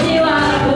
Jiwaku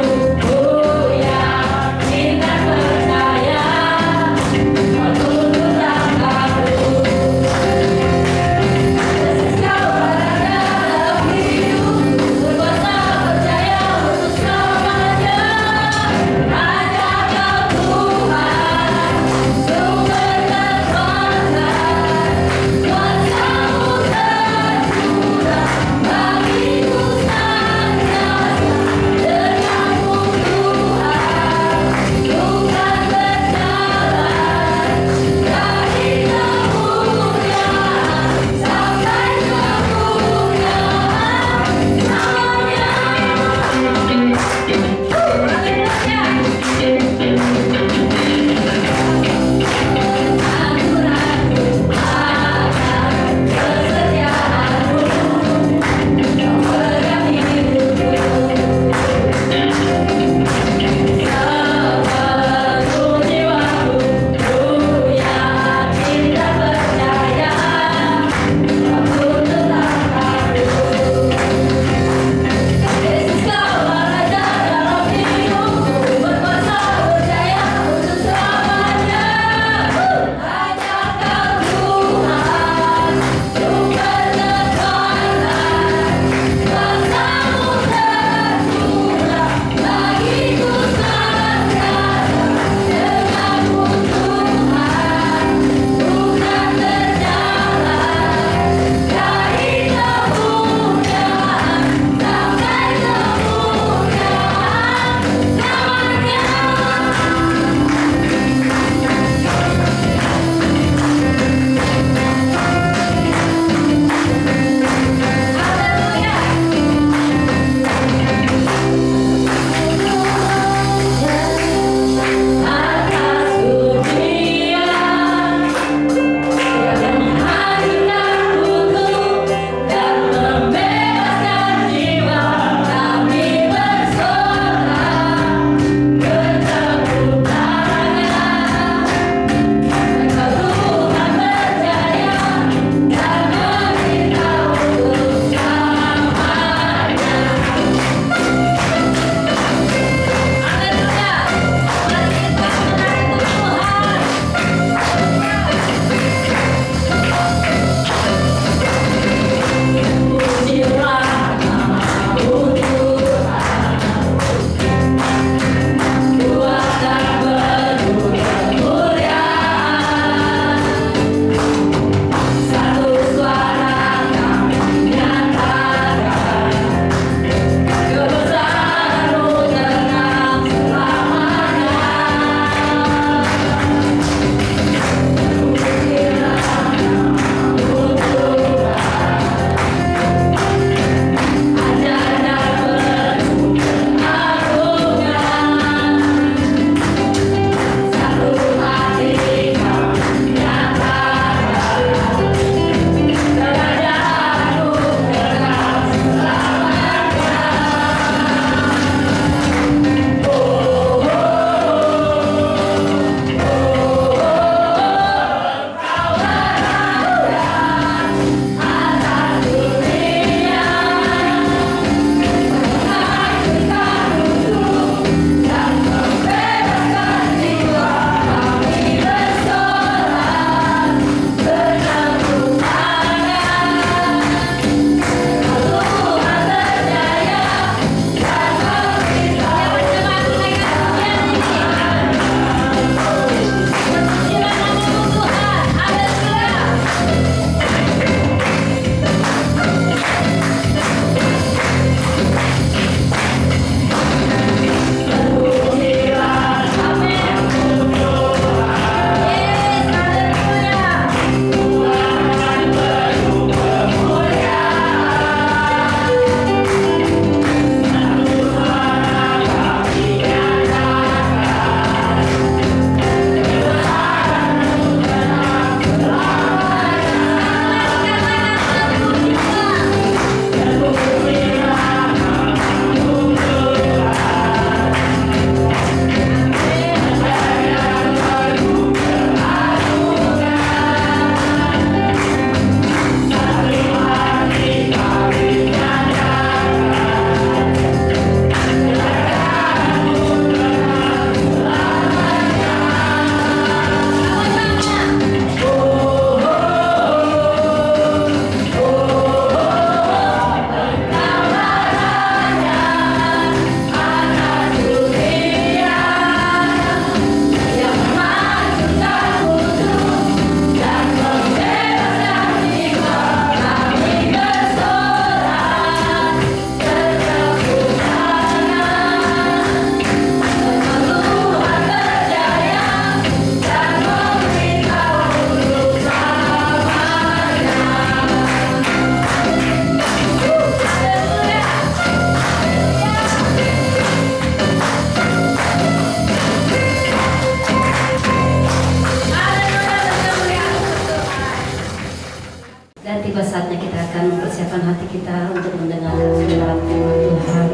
saatnya kita akan mempersiapkan hati kita untuk mendengarkan firman Tuhan.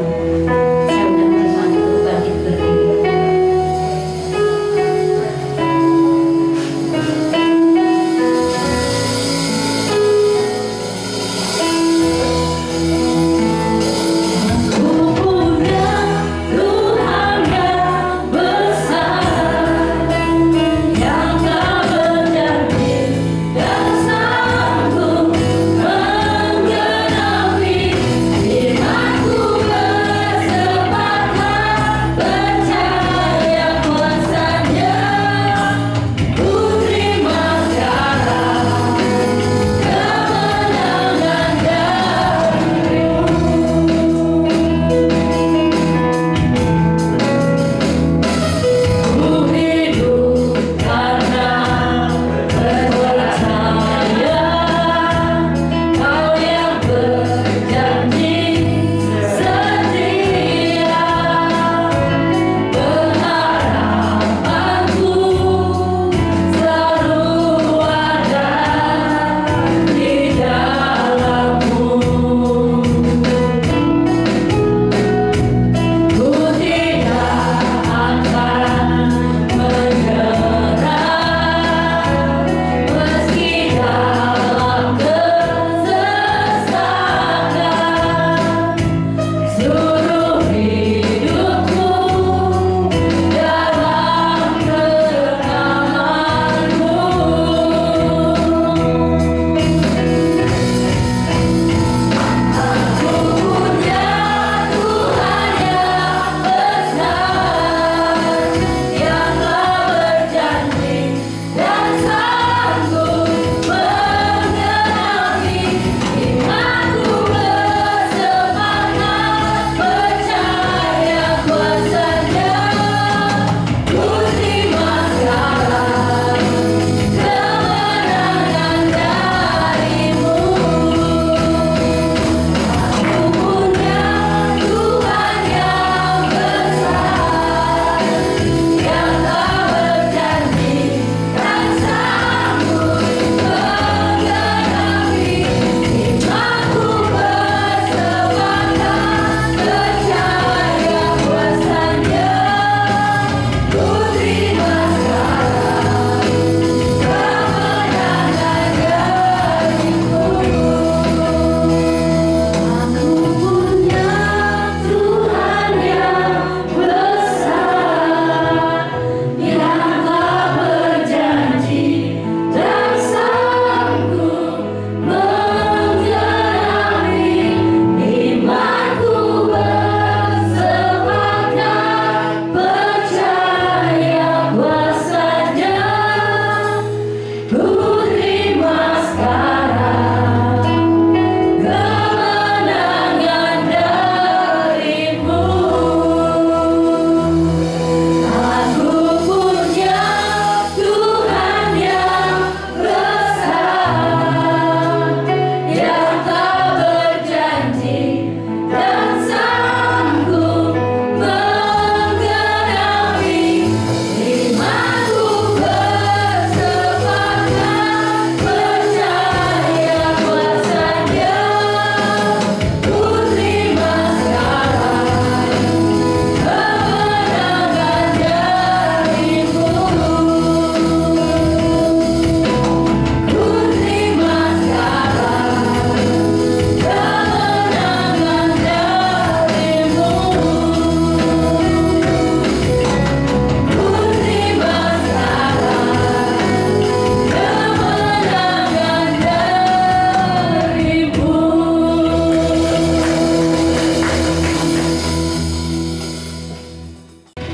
Saya undang jemaat untuk bangkit berdiri.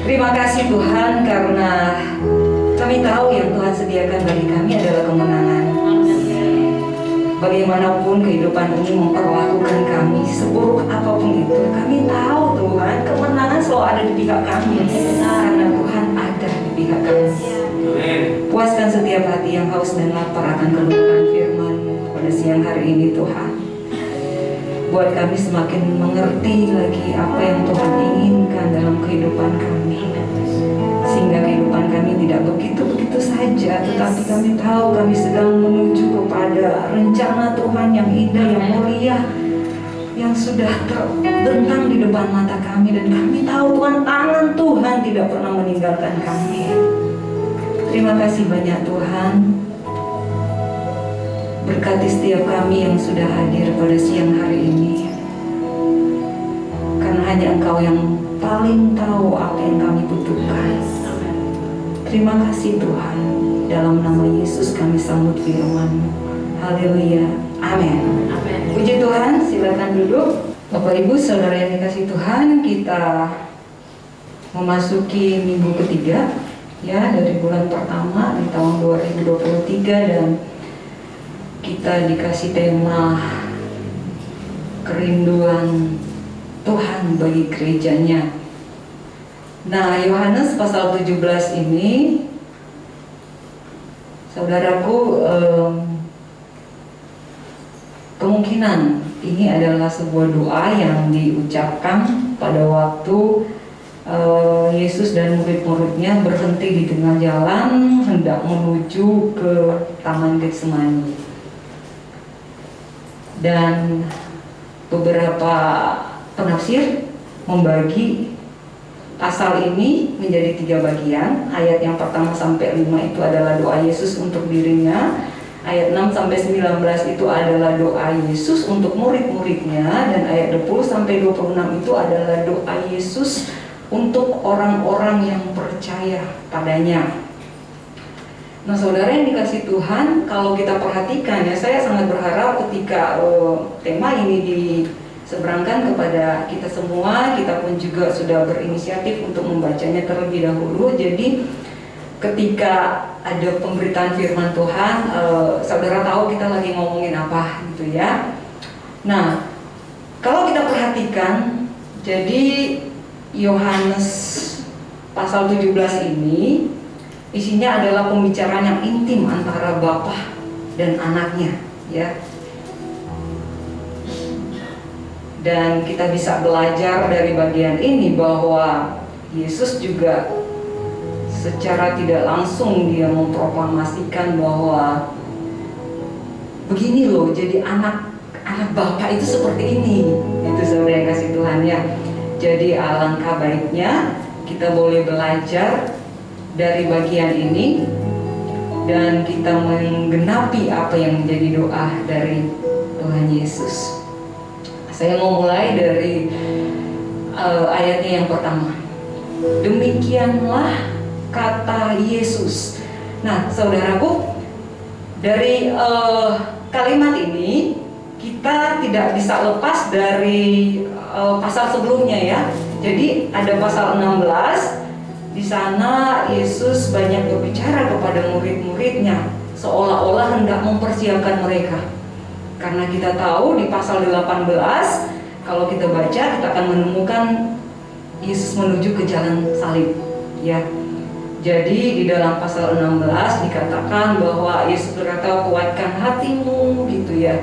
Terima kasih Tuhan karena kami tahu yang Tuhan sediakan bagi kami adalah kemenangan. Bagaimanapun kehidupan ini memperlakukan kami, seburuk apapun itu, kami tahu Tuhan kemenangan selalu ada di pihak kami karena Tuhan ada di pihak kami. Puaskan setiap hati yang haus dan lapar akan kebenaran firman-Mu pada siang hari ini Tuhan. Buat kami semakin mengerti lagi apa yang Tuhan inginkan dalam kehidupan kami, sehingga kehidupan kami tidak begitu-begitu saja, tetapi kami tahu kami sedang menuju kepada rencana Tuhan yang indah, yang mulia, yang sudah terbentang di depan mata kami. Dan kami tahu Tuhan, tangan Tuhan tidak pernah meninggalkan kami. Terima kasih banyak Tuhan. Berkati setiap kami yang sudah hadir pada siang hari ini, karena hanya Engkau yang paling tahu apa yang kami butuhkan. Terima kasih Tuhan. Dalam nama Yesus kami sambut firman-Mu. Haleluya. Amin. Puji Tuhan. Silakan duduk. Bapak Ibu Saudara yang dikasih Tuhan, kita memasuki minggu ketiga ya dari bulan pertama di tahun 2023, dan kita dikasih tema kerinduan Tuhan bagi gerejanya. Nah, Yohanes pasal 17 ini, saudaraku, kemungkinan ini adalah sebuah doa yang diucapkan pada waktu Yesus dan murid-muridnya berhenti di tengah jalan hendak menuju ke Taman Getsemani. Dan beberapa penafsir membagi pasal ini menjadi 3 bagian. Ayat yang pertama sampai 5 itu adalah doa Yesus untuk dirinya. Ayat 6 sampai 19 itu adalah doa Yesus untuk murid-muridnya, dan ayat 20 sampai 26 itu adalah doa Yesus untuk orang-orang yang percaya padanya. Nah, saudara yang dikasih Tuhan, kalau kita perhatikan ya, saya sangat berharap ketika tema ini diseberangkan kepada kita semua, kita pun juga sudah berinisiatif untuk membacanya terlebih dahulu. Jadi ketika ada pemberitaan firman Tuhan, saudara tahu kita lagi ngomongin apa gitu ya. Nah, kalau kita perhatikan, jadi Yohanes pasal 17 ini isinya adalah pembicaraan yang intim antara Bapa dan anaknya ya. Dan kita bisa belajar dari bagian ini bahwa Yesus juga secara tidak langsung dia memproklamasikan bahwa begini loh, jadi anak Bapa itu seperti ini. Itu saudara yang kasih Tuhan ya. Jadi alangkah baiknya kita boleh belajar dari bagian ini dan kita menggenapi apa yang menjadi doa dari Tuhan Yesus. Saya mau mulai dari ayatnya yang pertama. Demikianlah kata Yesus. Nah, saudaraku, dari kalimat ini kita tidak bisa lepas dari pasal sebelumnya ya. Jadi ada pasal 16. Di sana Yesus banyak berbicara kepada murid-muridnya seolah-olah hendak mempersiapkan mereka. Karena kita tahu di pasal 18, kalau kita baca kita akan menemukan Yesus menuju ke jalan salib ya. Jadi di dalam pasal 16 dikatakan bahwa Yesus berkata, kuatkan hatimu gitu ya.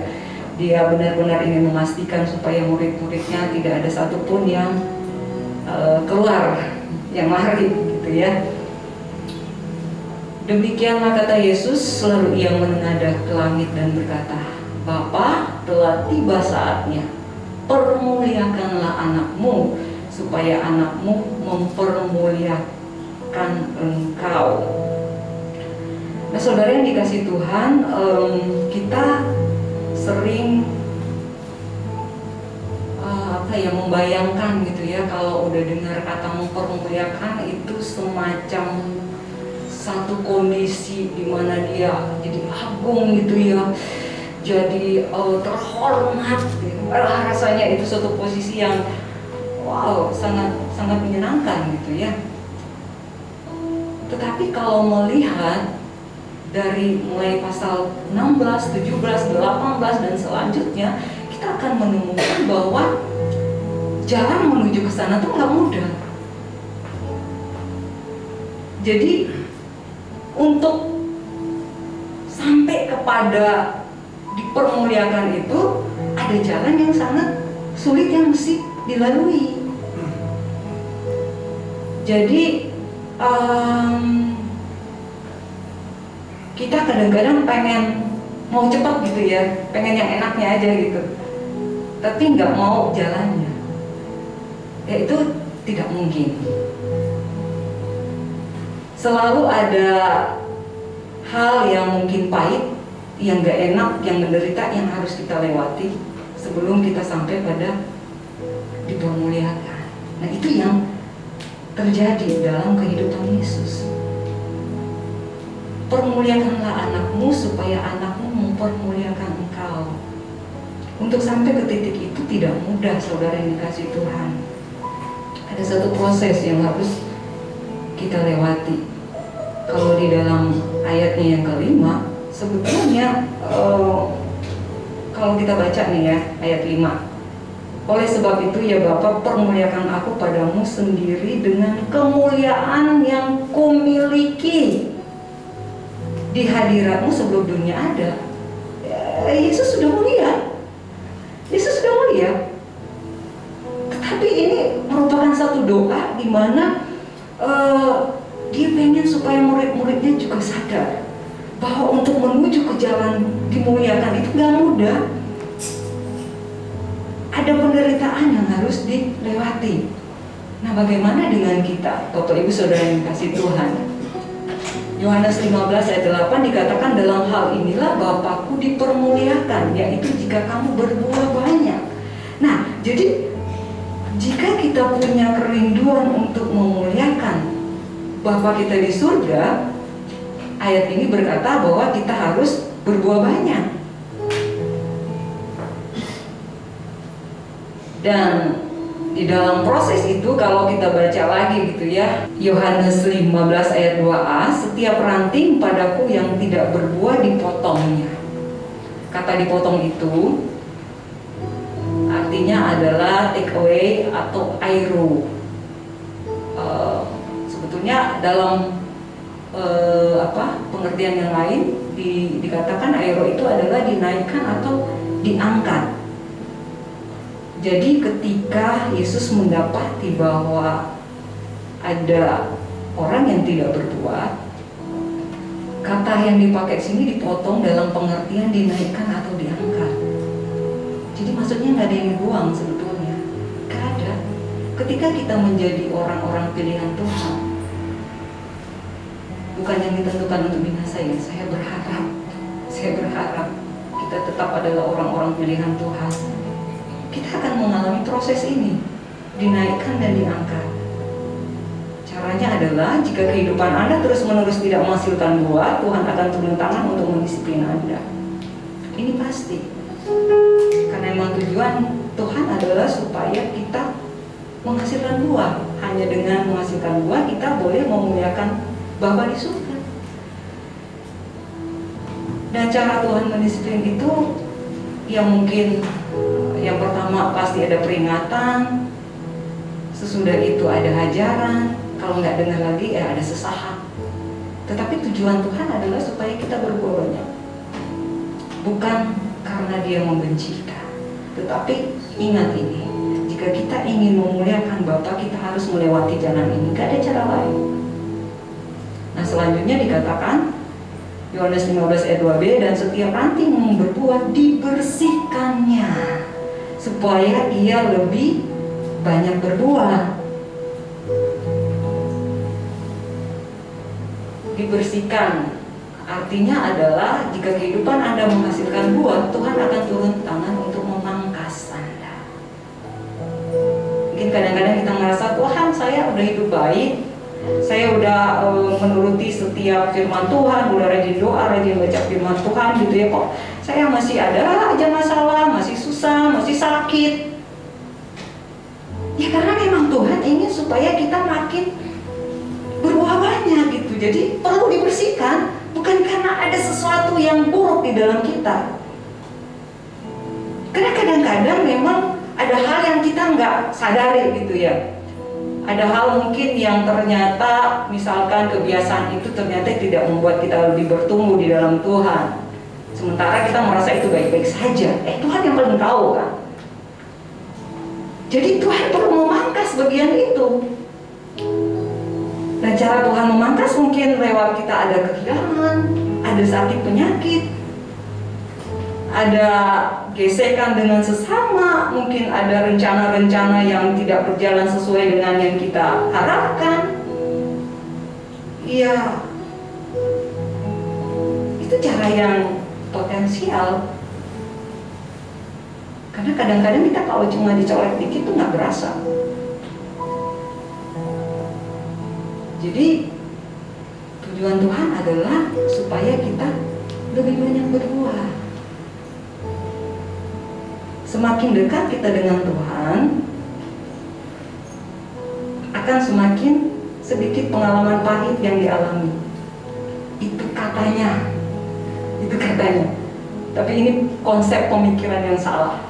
Dia benar-benar ingin memastikan supaya murid-muridnya tidak ada satupun yang keluar, yang lari gitu ya. Demikianlah kata Yesus, selalu ia menengadah ke langit dan berkata, Bapa, telah tiba saatnya, permuliakanlah anakmu, supaya anakmu mempermuliakan engkau. Nah, saudara yang dikasih Tuhan, kita sering membayangkan gitu ya, kalau udah dengar kata mempermuliakan itu semacam satu kondisi di mana dia jadi agung gitu ya, jadi terhormat gitu. Rasanya itu suatu posisi yang wow, sangat menyenangkan gitu ya. Tetapi kalau melihat dari mulai pasal 16, 17, 18 dan selanjutnya, kita akan menemukan bahwa jalan menuju ke sana tuh nggak mudah. Jadi untuk sampai kepada dipermuliakan itu ada jalan yang sangat sulit yang mesti dilalui. Jadi Kita kadang-kadang pengen mau cepat gitu ya, pengen yang enaknya aja gitu, tapi nggak mau jalannya. Ya itu tidak mungkin. Selalu ada hal yang mungkin pahit, yang nggak enak, yang menderita, yang harus kita lewati sebelum kita sampai pada dipermuliakan. Nah itu yang terjadi dalam kehidupan Yesus. Permuliakanlah anakmu supaya anakmu mempermuliakan engkau. Untuk sampai ke titik itu tidak mudah, saudara yang dikasihi Tuhan. Ada satu proses yang harus kita lewati. Kalau di dalam ayatnya yang kelima, sebetulnya kalau kita baca nih ya, ayat 5. Oleh sebab itu ya Bapa, permuliakan aku padamu sendiri dengan kemuliaan yang kumiliki di hadiratmu sebelum dunia ada. Yesus sudah mulia. Yesus sudah mulia. Tetapi ini merupakan satu doa di mana dia pengen supaya murid-muridnya juga sadar bahwa untuk menuju ke jalan dimuliakan itu gak mudah. Ada penderitaan yang harus dilewati. Nah bagaimana dengan kita, Bapak Ibu Saudara yang dikasihi Tuhan? Yohanes 15 ayat 8 dikatakan, dalam hal inilah Bapakku dipermuliakan, yaitu jika kamu berbuah banyak. Nah, jadi jika kita punya kerinduan untuk memuliakan Bapa kita di surga, ayat ini berkata bahwa kita harus berbuah banyak. Dan di dalam proses itu kalau kita baca lagi gitu ya, Yohanes 15 ayat 2a, setiap ranting padaku yang tidak berbuah dipotongnya. Kata dipotong itu artinya adalah take away atau airo. Sebetulnya dalam pengertian yang lain dikatakan airo itu adalah dinaikkan atau diangkat. Jadi ketika Yesus mendapati bahwa ada orang yang tidak berbuat, kata yang dipakai sini dipotong dalam pengertian dinaikkan atau diangkat. Jadi maksudnya nggak ada yang dibuang sebetulnya, nggak ada. Ketika kita menjadi orang-orang pilihan Tuhan, bukan yang ditentukan untuk binasa ya. Saya berharap kita tetap adalah orang-orang pilihan Tuhan. Kita akan mengalami proses ini, dinaikkan dan diangkat. Caranya adalah jika kehidupan Anda terus-menerus tidak menghasilkan buah, Tuhan akan turun tangan untuk mendisiplin Anda. Ini pasti. Karena memang tujuan Tuhan adalah supaya kita menghasilkan buah. Hanya dengan menghasilkan buah kita boleh memuliakan Bapa di surga. Dan cara Tuhan mendisiplin itu yang mungkin yang pertama pasti ada peringatan, sesudah itu ada hajaran, kalau nggak dengar lagi ya ada sesaat. Tetapi tujuan Tuhan adalah supaya kita berbuah banyak, bukan karena Dia membenci kita. Tetapi ingat ini, jika kita ingin memuliakan Bapa, kita harus melewati jalan ini, nggak ada cara lain. Nah selanjutnya dikatakan Yohanes 15 ayat 2b, dan setiap ranting yang berbuah dibersihkannya supaya ia lebih banyak berbuah. Dibersihkan artinya adalah jika kehidupan Anda menghasilkan buah, Tuhan akan turun tangan untuk memangkas Anda. Mungkin kadang-kadang kita merasa, Tuhan saya udah hidup baik, saya udah menuruti setiap firman Tuhan, udah rajin doa, rajin baca firman Tuhan gitu ya, kok saya masih ada aja masalah, masih susah, masih sakit. Ya karena memang Tuhan ingin supaya kita makin berbuah banyak gitu. Jadi perlu dibersihkan, bukan karena ada sesuatu yang buruk di dalam kita. Karena kadang-kadang memang ada hal yang kita nggak sadari gitu ya. Ada hal mungkin yang ternyata misalkan kebiasaan itu ternyata tidak membuat kita lebih bertumbuh di dalam Tuhan. Sementara kita merasa itu baik-baik saja. Tuhan yang paling tahu kan. Jadi Tuhan perlu memangkas bagian itu. Dan cara Tuhan memangkas mungkin lewat kita ada kehilangan, ada ada sakit penyakit, ada gesekan dengan sesama, mungkin ada rencana-rencana yang tidak berjalan sesuai dengan yang kita harapkan. Iya, itu cara yang potensial. Karena kadang-kadang kita kalau cuma dicolek dikit tuh nggak berasa. Jadi tujuan Tuhan adalah supaya kita lebih banyak berbuah. Semakin dekat kita dengan Tuhan, akan semakin sedikit pengalaman pahit yang dialami. Itu katanya. Tapi ini konsep pemikiran yang salah.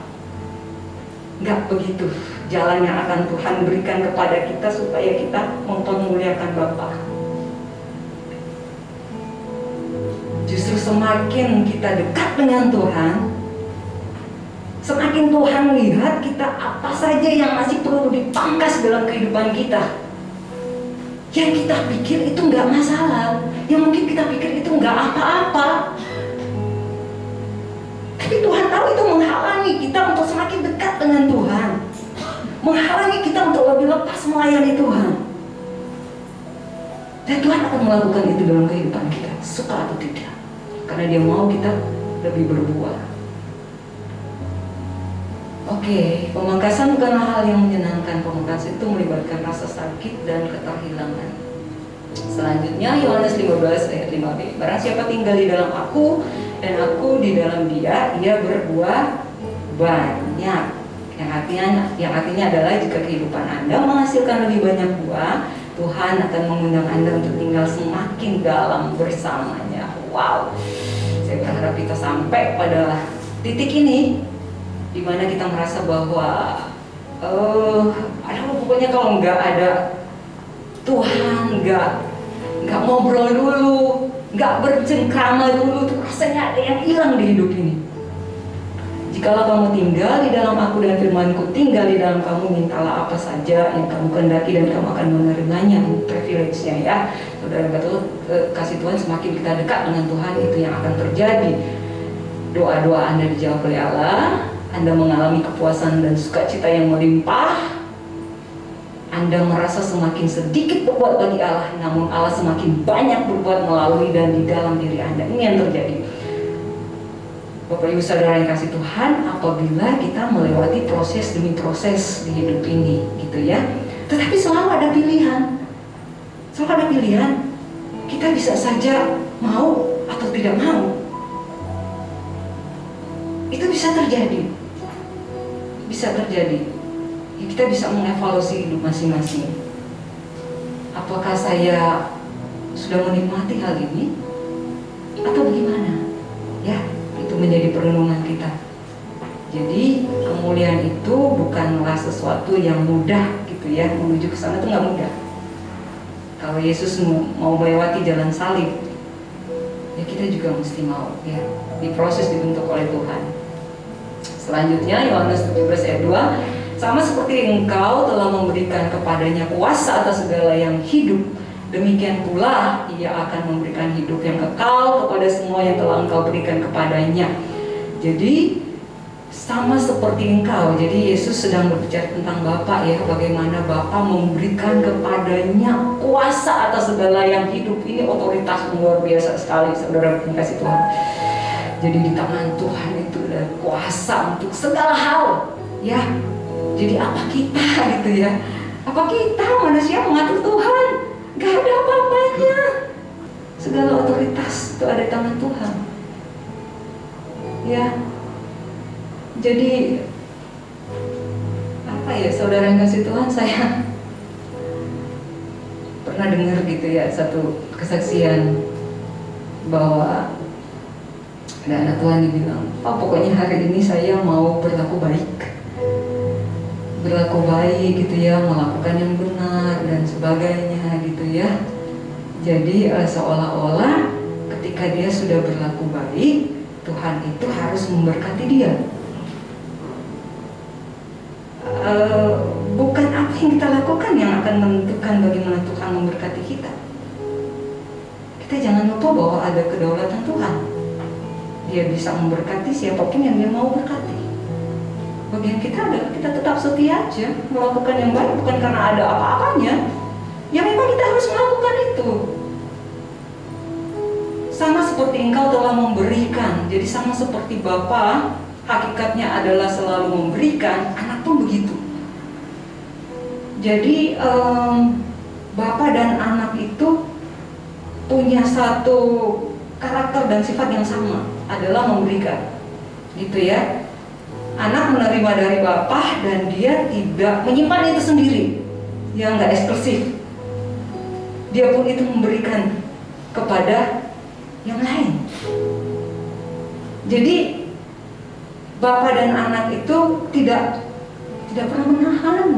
Nggak begitu jalan yang akan Tuhan berikan kepada kita supaya kita mempermuliakan Bapa. Justru semakin kita dekat dengan Tuhan, semakin Tuhan lihat kita apa saja yang masih perlu dipangkas dalam kehidupan kita. Yang kita pikir itu nggak masalah, yang mungkin kita pikir itu nggak apa-apa. Tapi Tuhan tahu itu menghalangi kita untuk semakin dekat dengan Tuhan, menghalangi kita untuk lebih lepas melayani Tuhan. Dan Tuhan akan melakukan itu dalam kehidupan kita, suka atau tidak, karena Dia mau kita lebih berbuah. Oke, pemangkasan bukanlah hal yang menyenangkan. Pemangkasan itu melibatkan rasa sakit dan keterhilangan. Selanjutnya Yohanes 15 ayat 5b. Barang siapa tinggal di dalam aku dan aku di dalam dia, ia berbuah banyak. Yang artinya adalah jika kehidupan Anda menghasilkan lebih banyak buah, Tuhan akan mengundang Anda untuk tinggal semakin dalam bersamanya. Wow, saya berharap kita sampai pada titik ini di mana kita merasa bahwa pokoknya kalau nggak ada Tuhan, nggak ngobrol dulu, nggak bercengkrama dulu, tuh rasanya ada yang hilang di hidup ini. Jikalau kamu tinggal di dalam aku dan firmanku tinggal di dalam kamu, mintalah apa saja yang kamu kehendaki dan kamu akan menerimanya. Privilege-nya ya, saudara. Kasih Tuhan, semakin kita dekat dengan Tuhan, itu yang akan terjadi. Doa-doa Anda dijawab oleh Allah, Anda mengalami kepuasan dan sukacita yang melimpah, Anda merasa semakin sedikit berbuat bagi Allah, namun Allah semakin banyak berbuat melalui dan di dalam diri Anda. Ini yang terjadi. Bapak Ibu Saudara yang kasih Tuhan, apabila kita melewati proses demi proses di hidup ini, gitu ya. Tetapi selalu ada pilihan. Selalu ada pilihan. Kita bisa saja mau atau tidak mau. Itu bisa terjadi. Bisa terjadi. Ya, kita bisa mengevaluasi hidup masing-masing. Apakah saya sudah menikmati hal ini atau bagaimana? Ya, itu menjadi perenungan kita. Jadi kemuliaan itu bukanlah sesuatu yang mudah gitu ya. Menuju ke sana itu nggak mudah. Kalau Yesus mau melewati jalan salib, ya kita juga mesti mau ya, diproses, dibentuk oleh Tuhan. Selanjutnya Yohanes 17 ayat 2, sama seperti engkau telah memberikan kepadanya kuasa atas segala yang hidup, demikian pula ia akan memberikan hidup yang kekal kepada semua yang telah engkau berikan kepadanya. Jadi sama seperti engkau. Jadi Yesus sedang berbicara tentang Bapa ya, bagaimana Bapa memberikan kepadanya kuasa atas segala yang hidup. Ini otoritas luar biasa sekali, saudara yang kasih Tuhan. Jadi di tangan Tuhan itu ada kuasa untuk segala hal ya. Jadi apa kita gitu ya? Apa kita manusia mengatur Tuhan? Gak ada apa-apanya. Segala otoritas itu ada di tangan Tuhan. Ya. Jadi apa ya, saudara yang kasih Tuhan, saya pernah dengar gitu ya satu kesaksian bahwa ada anak Tuhan yang bilang, "Oh, pokoknya hari ini saya mau berlaku baik gitu ya, melakukan yang benar dan sebagainya gitu ya." Jadi seolah-olah ketika dia sudah berlaku baik, Tuhan itu harus memberkati dia. Bukan apa yang kita lakukan yang akan menentukan bagaimana Tuhan memberkati kita. Kita kita jangan lupa bahwa ada kedaulatan Tuhan. Dia bisa memberkati siapapun yang dia mau berkati. Bagian kita adalah kita tetap setia aja melakukan yang baik, bukan karena ada apa-apanya. Ya memang kita harus melakukan itu. Sama seperti engkau telah memberikan. Jadi sama seperti Bapa hakikatnya adalah selalu memberikan, anak pun begitu. Jadi Bapa dan anak itu punya satu karakter dan sifat yang sama, adalah memberikan. Gitu ya. Anak menerima dari Bapa dan dia tidak menyimpan itu sendiri. Dia nggak eksklusif. Dia pun itu memberikan kepada yang lain. Jadi Bapa dan anak itu tidak pernah menahan.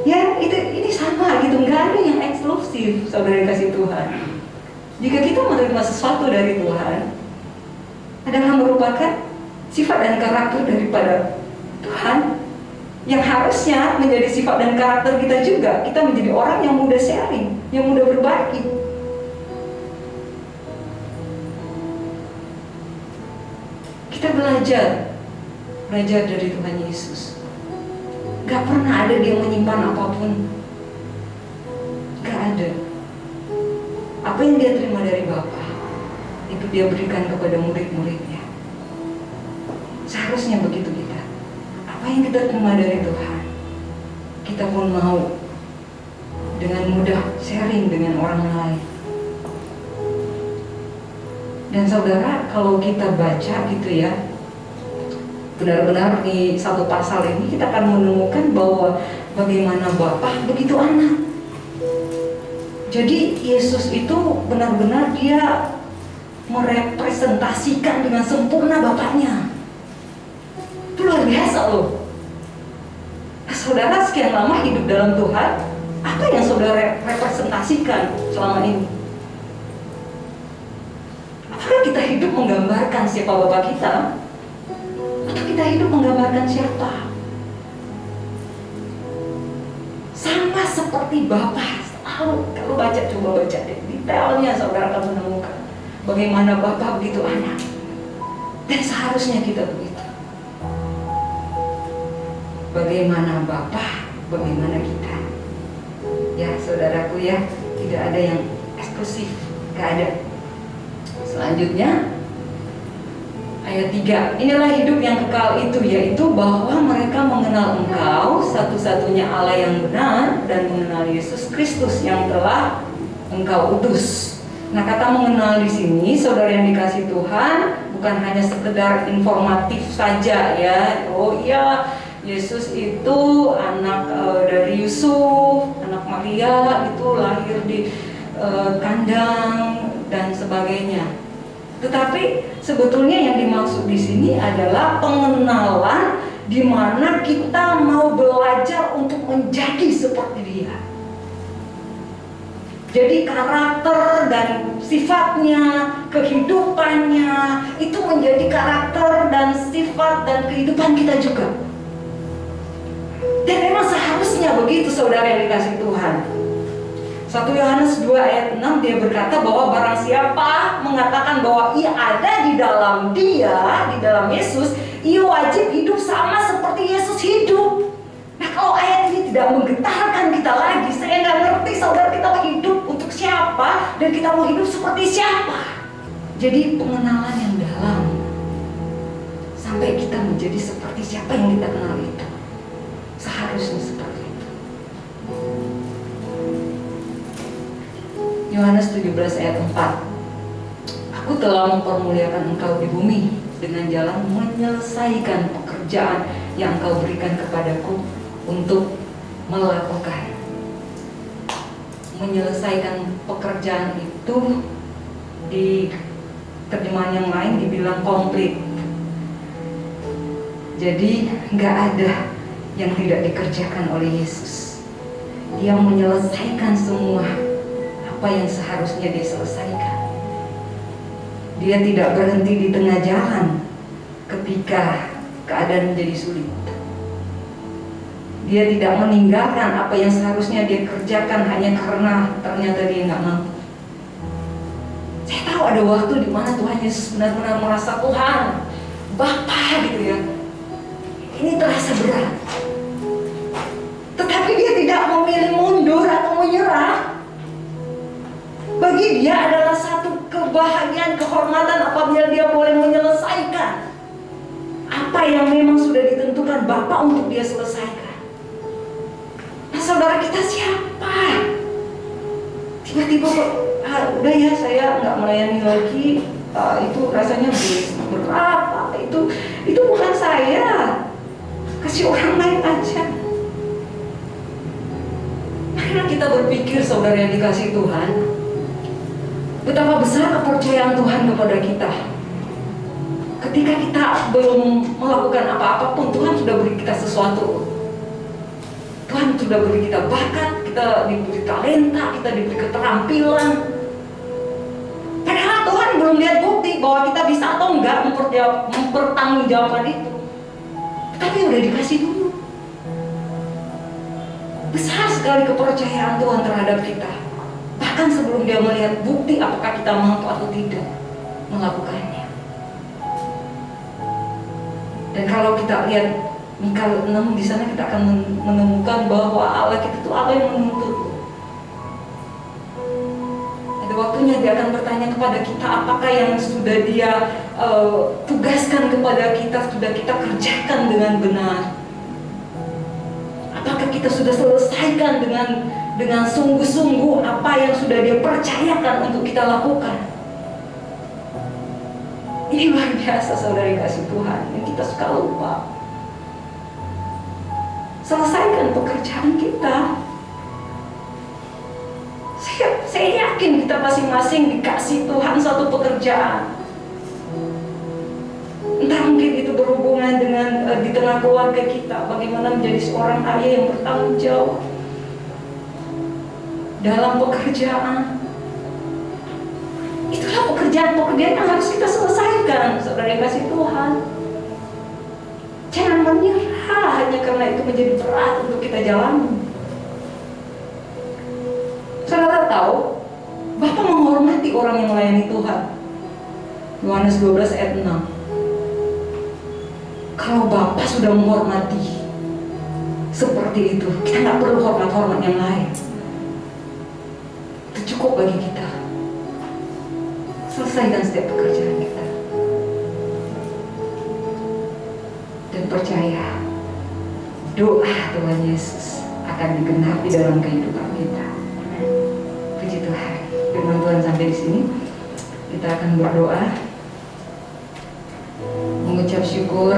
Ya ini sama gitu, nggak ada yang eksklusif, saudara kasih Tuhan. Jika kita menerima sesuatu dari Tuhan, adalah merupakan sifat dan karakter daripada Tuhan yang harusnya menjadi sifat dan karakter kita juga. Kita menjadi orang yang mudah sharing, yang mudah berbagi. Kita belajar dari Tuhan Yesus. Gak pernah ada dia menyimpan apapun. Gak ada. Apa yang dia terima dari Bapa, itu dia berikan kepada murid-muridnya. Seharusnya begitu kita. Apa yang kita terima dari Tuhan, kita pun mau dengan mudah sharing dengan orang lain. Dan saudara, kalau kita baca gitu ya, benar-benar di satu pasal ini kita akan menemukan bahwa bagaimana Bapa begitu anak. Jadi Yesus itu benar-benar dia merepresentasikan dengan sempurna Bapaknya. Itu luar biasa loh. Saudara sekian lama hidup dalam Tuhan, apa yang saudara representasikan selama ini? Apakah kita hidup menggambarkan siapa Bapa kita? Atau kita hidup menggambarkan siapa? Sama seperti Bapa. Kalau coba baca deh detailnya, saudara akan menemukan bagaimana Bapa begitu anak. Dan seharusnya kita begitu. Bagaimana Bapa, bagaimana kita. Ya saudaraku ya, tidak ada yang eksklusif, gak ada. Selanjutnya ayat 3. Inilah hidup yang kekal itu, yaitu bahwa mereka mengenal Engkau satu-satunya Allah yang benar, dan mengenal Yesus Kristus yang telah Engkau utus. Nah, kata mengenal di sini, saudara yang dikasih Tuhan, bukan hanya sekedar informatif saja ya. Oh iya, Yesus itu anak dari Yusuf, anak Maria, itu lahir di kandang dan sebagainya. Tetapi sebetulnya yang dimaksud di sini adalah pengenalan di mana kita mau belajar untuk menjadi seperti Dia. Jadi karakter dan sifatnya, kehidupannya itu menjadi karakter dan sifat dan kehidupan kita juga. Dan memang seharusnya begitu, saudara yang dikasih Tuhan. 1 Yohanes 2 ayat 6 dia berkata bahwa barang siapa mengatakan bahwa ia ada di dalam Dia, di dalam Yesus, ia wajib hidup sama seperti Yesus hidup. Nah, kalau ayat ini tidak menggetarkan kita lagi, saya nggak ngerti saudara kita mau hidup untuk siapa dan kita mau hidup seperti siapa. Jadi pengenalan yang dalam sampai kita menjadi seperti siapa yang kita kenal itu. Seharusnya seperti itu. Yohanes 17 ayat 4. Aku telah mempermuliakan engkau di bumi dengan jalan menyelesaikan pekerjaan yang engkau berikan kepadaku untuk melakukan. Menyelesaikan pekerjaan itu di terjemahan yang lain dibilang komplit. Jadi nggak ada yang tidak dikerjakan oleh Yesus. Dia menyelesaikan semua apa yang seharusnya dia selesaikan. Dia tidak berhenti di tengah jalan ketika keadaan menjadi sulit. Dia tidak meninggalkan apa yang seharusnya dia kerjakan hanya karena ternyata dia nggak mampu. Saya tahu ada waktu di mana Tuhan Yesus benar-benar merasa Tuhan, Bapa gitu ya. Ini terasa berat. Tetapi dia tidak memilih mundur atau menyerah. Bagi dia adalah satu kebahagiaan, kehormatan apabila dia boleh menyelesaikan apa yang memang sudah ditentukan Bapa untuk dia selesaikan. Nah, saudara, kita siapa? Tiba-tiba udah ya, saya nggak melayani lagi. Itu rasanya berat. Itu bukan saya. Kasih orang lain aja. Karena kita berpikir, saudara yang dikasih Tuhan, betapa besar kepercayaan Tuhan kepada kita. Ketika kita belum melakukan apa-apa pun, Tuhan sudah beri kita sesuatu. Tuhan sudah beri kita bakat, kita diberi talenta, kita diberi keterampilan. Padahal Tuhan belum lihat bukti bahwa kita bisa atau enggak mempertanggungjawabkan itu. Tapi udah dikasih dulu. Besar sekali kepercayaan Tuhan terhadap kita. Bahkan sebelum dia melihat bukti apakah kita mampu atau tidak melakukannya. Dan kalau kita lihat Mika 6, di sana kita akan menemukan bahwa Allah kita itu Allah yang menuntut. Ada waktunya dia akan bertanya kepada kita apakah yang sudah dia tugaskan kepada kita sudah kita kerjakan dengan benar. Apakah kita sudah selesaikan dengan sungguh-sungguh apa yang sudah dia percayakan untuk kita lakukan. Ini luar biasa, saudara kasih Tuhan, yang kita suka lupa. Selesaikan pekerjaan kita. Saya yakin kita masing-masing dikasih Tuhan satu pekerjaan. Entah mungkin itu berhubungan dengan di tengah keluarga kita, bagaimana menjadi seorang ayah yang bertanggung jawab dalam pekerjaan. Itulah pekerjaan-pekerjaan yang harus kita selesaikan, saudara yang kasih Tuhan. Jangan menyerah hanya karena itu menjadi berat untuk kita jalani. Saudara tahu, Bapa menghormati orang yang melayani Tuhan. Yohanes 12 ayat 6. Kalau Bapa sudah menghormati seperti itu, kita nggak perlu hormat-hormat yang lain. Itu cukup bagi kita. Selesaikan setiap pekerjaan kita. Dan percaya, doa Tuhan Yesus akan digenapi dalam kehidupan kita. Puji Tuhan. Firman Tuhan sampai di sini. Kita akan berdoa, mengucap syukur.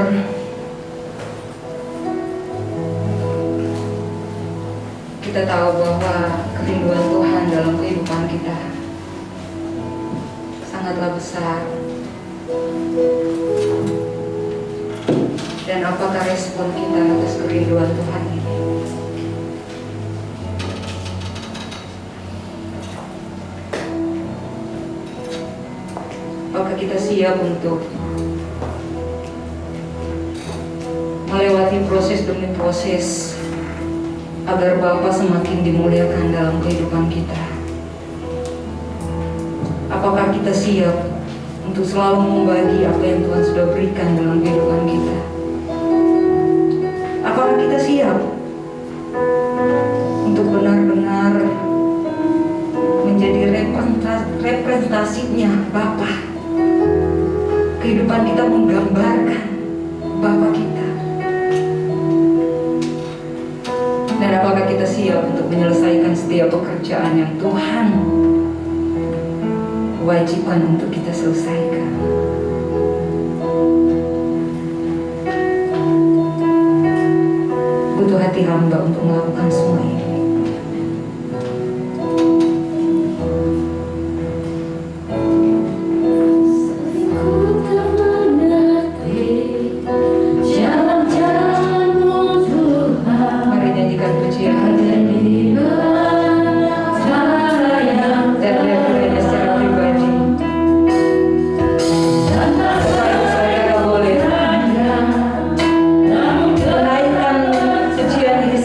Kita tahu bahwa kerinduan Tuhan dalam kehidupan kita sangatlah besar. Dan apakah respon kita atas kerinduan Tuhan ini? Apakah kita siap untuk melewati proses demi proses agar Bapa semakin dimuliakan dalam kehidupan kita? Apakah kita siap untuk selalu membagi apa yang Tuhan sudah berikan dalam kehidupan kita? Apakah kita siap untuk benar-benar menjadi representasinya Bapa? Kehidupan kita menggambarkan Bapa kita. Dan apakah kita siap untuk menyelesaikan setiap pekerjaan yang Tuhan wajibkan untuk kita selesaikan? Butuh hati hamba untuk melakukan semua ini. Pujian ini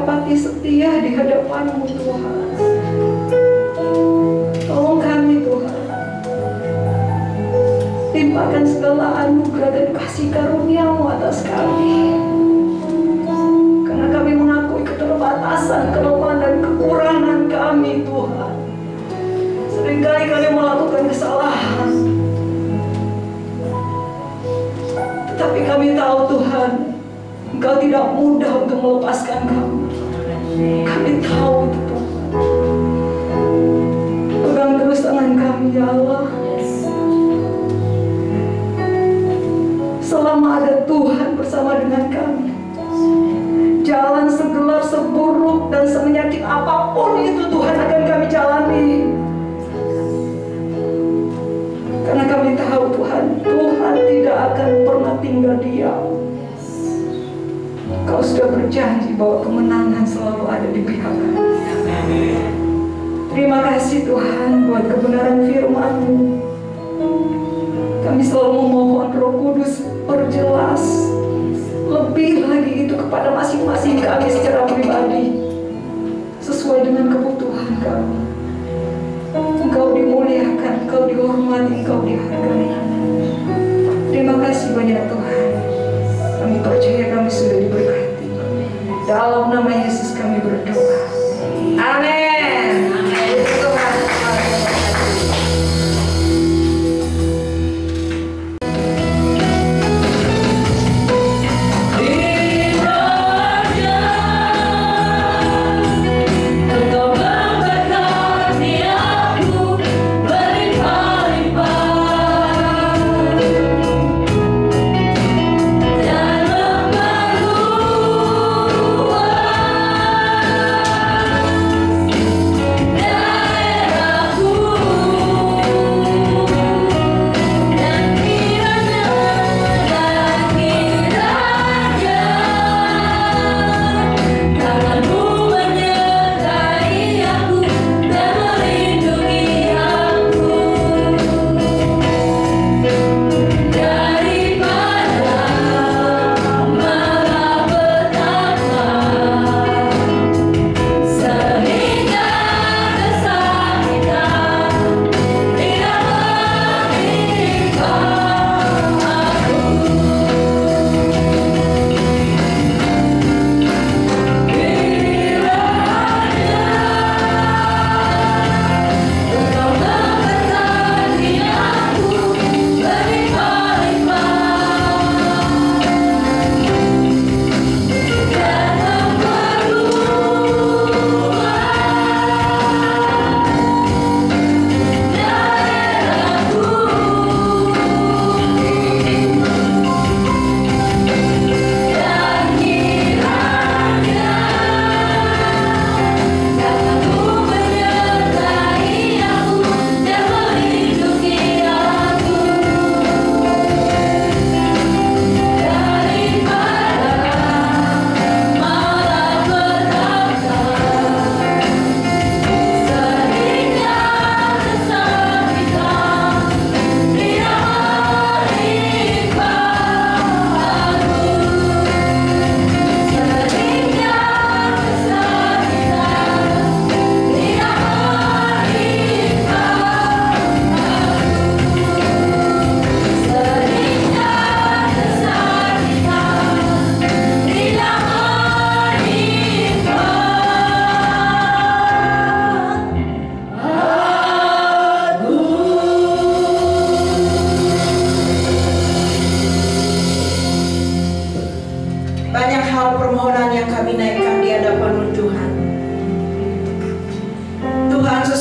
mendapati setia di hadapan-Mu Tuhan. Tolong kami Tuhan, limpahkan segala anugerah dan kasih karunia-Mu atas kami. Karena kami mengakui keterbatasan, kelemahan dan kekurangan kami Tuhan. Seringkali kami melakukan kesalahan, tetapi kami tahu Tuhan, Engkau tidak mudah untuk melepaskan kami. Kami tahu itu Tuhan. Pegang terus tangan kami ya Allah. Selama ada Tuhan bersama dengan kami, jalan segelap, seburuk, dan semenyakit apapun itu Tuhan akan kami jalani. Karena kami tahu Tuhan, Tuhan tidak akan pernah tinggal diam. Kau sudah berjanji bahwa kemenangan selalu ada di pihak kami. Terima kasih Tuhan buat kebenaran firman-Mu. Kami selalu memohon Roh Kudus perjelas lebih lagi itu kepada masing-masing kami secara pribadi, sesuai dengan kebutuhan kami. Engkau dimuliakan, Engkau dihormati, Engkau dihargai. Terima kasih banyak Tuhan. Kami percaya kami sudah diberkati. Dalam nama Yesus kami berdoa. Amin.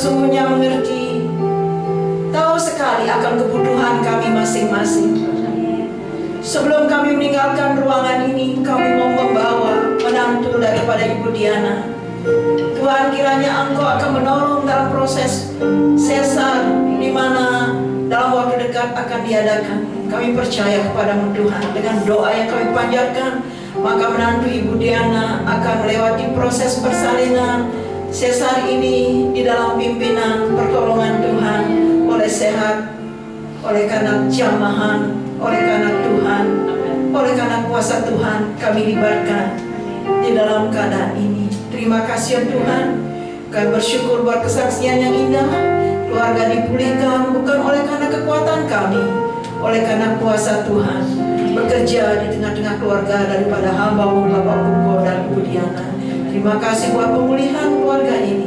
sesungguhnya mengerti, tahu sekali akan kebutuhan kami masing-masing. Sebelum kami meninggalkan ruangan ini, kami mau membawa menantu daripada Ibu Diana. Tuhan, kiranya Engkau akan menolong dalam proses sesar, di mana dalam waktu dekat akan diadakan. Kami percaya kepadamu Tuhan, dengan doa yang kami panjatkan, maka menantu Ibu Diana akan melewati proses persalinan sesar ini di dalam pimpinan pertolongan Tuhan, oleh sehat, oleh karena jamahan, oleh karena Tuhan, oleh karena kuasa Tuhan. Kami libatkan di dalam keadaan ini. Terima kasih Tuhan. Kami bersyukur buat kesaksian yang indah. Keluarga dipulihkan bukan oleh karena kekuatan kami, oleh karena kuasa Tuhan bekerja di tengah-tengah keluarga daripada hamba-Mu Bapak Kuko dan Ibu Diana. Terima kasih buat pemulihan keluarga ini.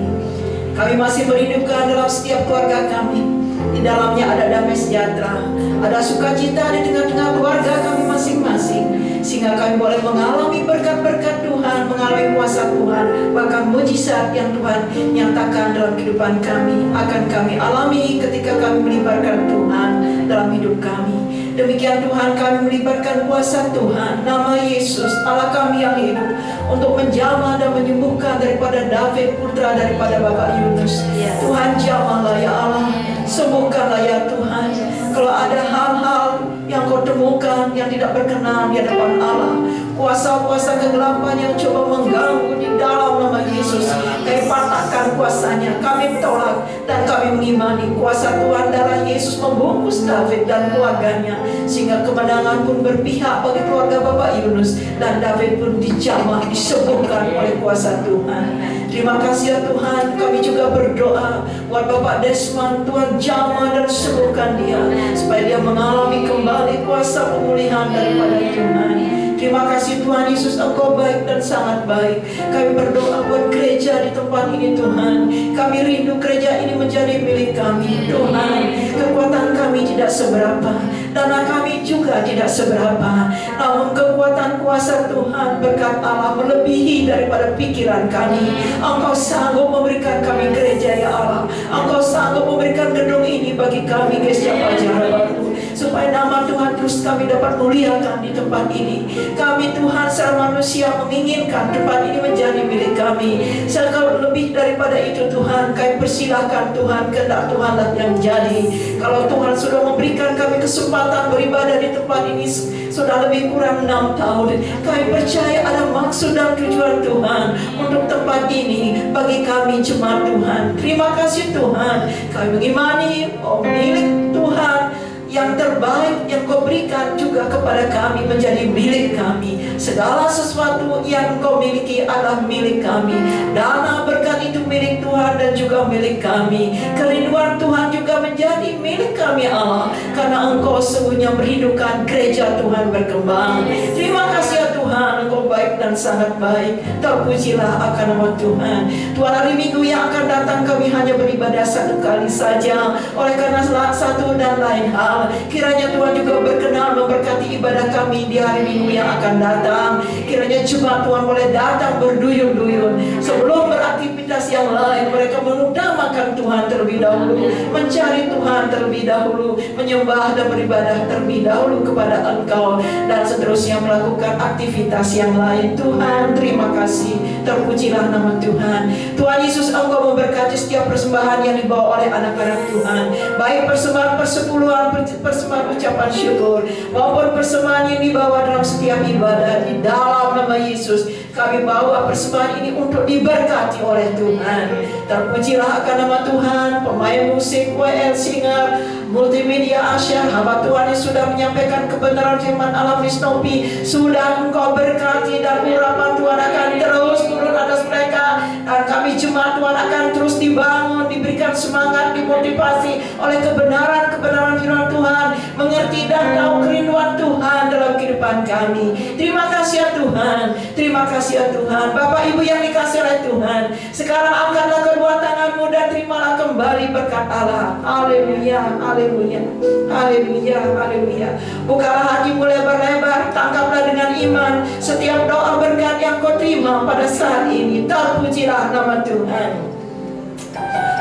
Kami masih merindukkan dalam setiap keluarga kami. Di dalamnya ada damai sejahtera, ada sukacita di tengah-tengah keluarga kami masing-masing, sehingga kami boleh mengalami berkat-berkat Tuhan, mengalami kuasa Tuhan, bahkan mujizat yang Tuhan nyatakan dalam kehidupan kami akan kami alami ketika kami melibatkan Tuhan dalam hidup kami. Demikian Tuhan, kami melibatkan kuasa Tuhan, nama Yesus Allah kami yang hidup, untuk menjamah dan menyembuhkan daripada David putra daripada Bapak Yunus. Tuhan jamahlah ya Allah, sembuhkanlah ya Tuhan. Kalau ada hal-hal yang Kau temukan yang tidak berkenan di hadapan Allah, kuasa-kuasa kegelapan yang coba mengganggu di dalam nama Yesus, kami patahkan kuasanya, kami tolak dan kami mengimani kuasa Tuhan. Darah Yesus membungkus David dan keluarganya, sehingga kemenangan pun berpihak bagi keluarga Bapak Yunus, dan David pun dijamah, disembuhkan oleh kuasa Tuhan. Terima kasih ya Tuhan. Kami juga berdoa buat Bapak Desmond, Tuhan jamah dan sembuhkan dia, supaya dia mengalami kembali kuasa pemulihan daripada Tuhan. Terima kasih Tuhan Yesus, Engkau baik dan sangat baik. Kami berdoa buat gereja di tempat ini Tuhan. Kami rindu gereja ini menjadi milik kami Tuhan. Kekuatan kami tidak seberapa, dana kami juga tidak seberapa, namun kekuatan kuasa Tuhan, berkat Allah melebihi daripada pikiran kami. Engkau sanggup memberikan kami gereja ya Allah. Engkau sanggup memberikan gedung ini bagi kami Gereja Pajaran Batu, supaya nama Tuhan terus kami dapat muliakan di tempat ini. Kami Tuhan secara manusia menginginkan tempat ini menjadi milik kami. Kalau lebih daripada itu Tuhan, kami persilahkan Tuhan, kehendak Tuhanlah yang jadi. Kalau Tuhan sudah memberikan kami kesempatan beribadah di tempat ini sudah lebih kurang 6 tahun, kami percaya ada maksud dan tujuan Tuhan untuk tempat ini bagi kami jemaat Tuhan. Terima kasih Tuhan. Kami mengimani milik Tuhan yang terbaik yang Kau berikan juga kepada kami menjadi milik kami. Segala sesuatu yang Kau miliki adalah milik kami. Dana berkat itu milik Tuhan dan juga milik kami. Kerinduan Tuhan juga menjadi milik kami Allah, karena Engkau sesungguhnya merindukan gereja Tuhan berkembang. Terima kasih ya Tuhan, Engkau baik dan sangat baik. Terpujilah akan nama Tuhan. Tuhan, hari Minggu yang akan datang kami hanya beribadah satu kali saja, oleh karena satu dan lain hal. Kiranya Tuhan juga berkenan memberkati ibadah kami di hari Minggu yang akan datang. Kiranya jemaat Tuhan boleh datang berduyun-duyun. Sebelum beraktivitas yang lain, mereka mengutamakan Tuhan terlebih dahulu, mencari Tuhan terlebih dahulu, menyembah dan beribadah terlebih dahulu kepada Engkau, dan seterusnya melakukan aktivitas yang lain. Tuhan, terima kasih. Terpujilah nama Tuhan. Tuhan Yesus, Engkau memberkati setiap persembahan yang dibawa oleh anak-anak Tuhan, baik persembahan persepuluhan, persembahan ucapan syukur, maupun persembahan yang dibawa dalam setiap ibadah. Di dalam nama Yesus, kami bawa persembahan ini untuk diberkati oleh Tuhan. Terpujilah akan nama Tuhan. Pemain musik WL Singer, multimedia Asyar, hamba Tuhan yang sudah menyampaikan kebenaran firman Allah di Snopi, sudah Engkau berkati, dan urapan Tuhan akan terus turun atas mereka, dan kami jemaat Tuhan akan terus dibangun, diberikan semangat, dimotivasi oleh kebenaran-kebenaran firman Tuhan, mengerti dan tahu kerinduan Tuhan dalam kehidupan kami. Terima kasih ya Tuhan. Terima kasih ya Tuhan. Bapak Ibu yang dikasihi oleh Tuhan, sekarang angkatlah kedua tanganmu dan terimalah kembali berkat Allah. Haleluya, haleluya, haleluya, haleluya. Bukalah hatimu lebar-lebar, tangkaplah dengan iman setiap doa berkat yang kau terima pada saat ini. Terpujilah nama Tuhan.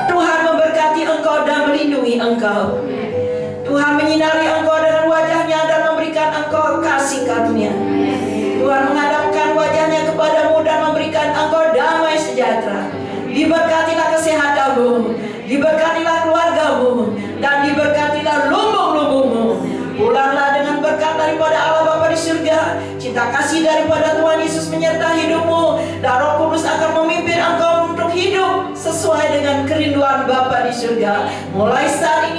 Tuhan memberkati engkau dan melindungi engkau. Tuhan menyinari engkau dengan wajahnya dan memberikan engkau kasih karunia. Tuhan menghadapkan wajahnya kepadamu dan memberikan engkau damai sejahtera. Diberkatilah kesehatanmu, diberkatilah keluargamu, dan diberkatilah lumbung-lumbungmu. Pulanglah dengan berkat daripada Allah Bapa di surga, cinta kasih daripada Tuhan Yesus menyertai hidupmu, dan Roh Kudus akan memimpin engkau untuk hidup sesuai dengan kerinduan Bapa di surga. Mulai saat ini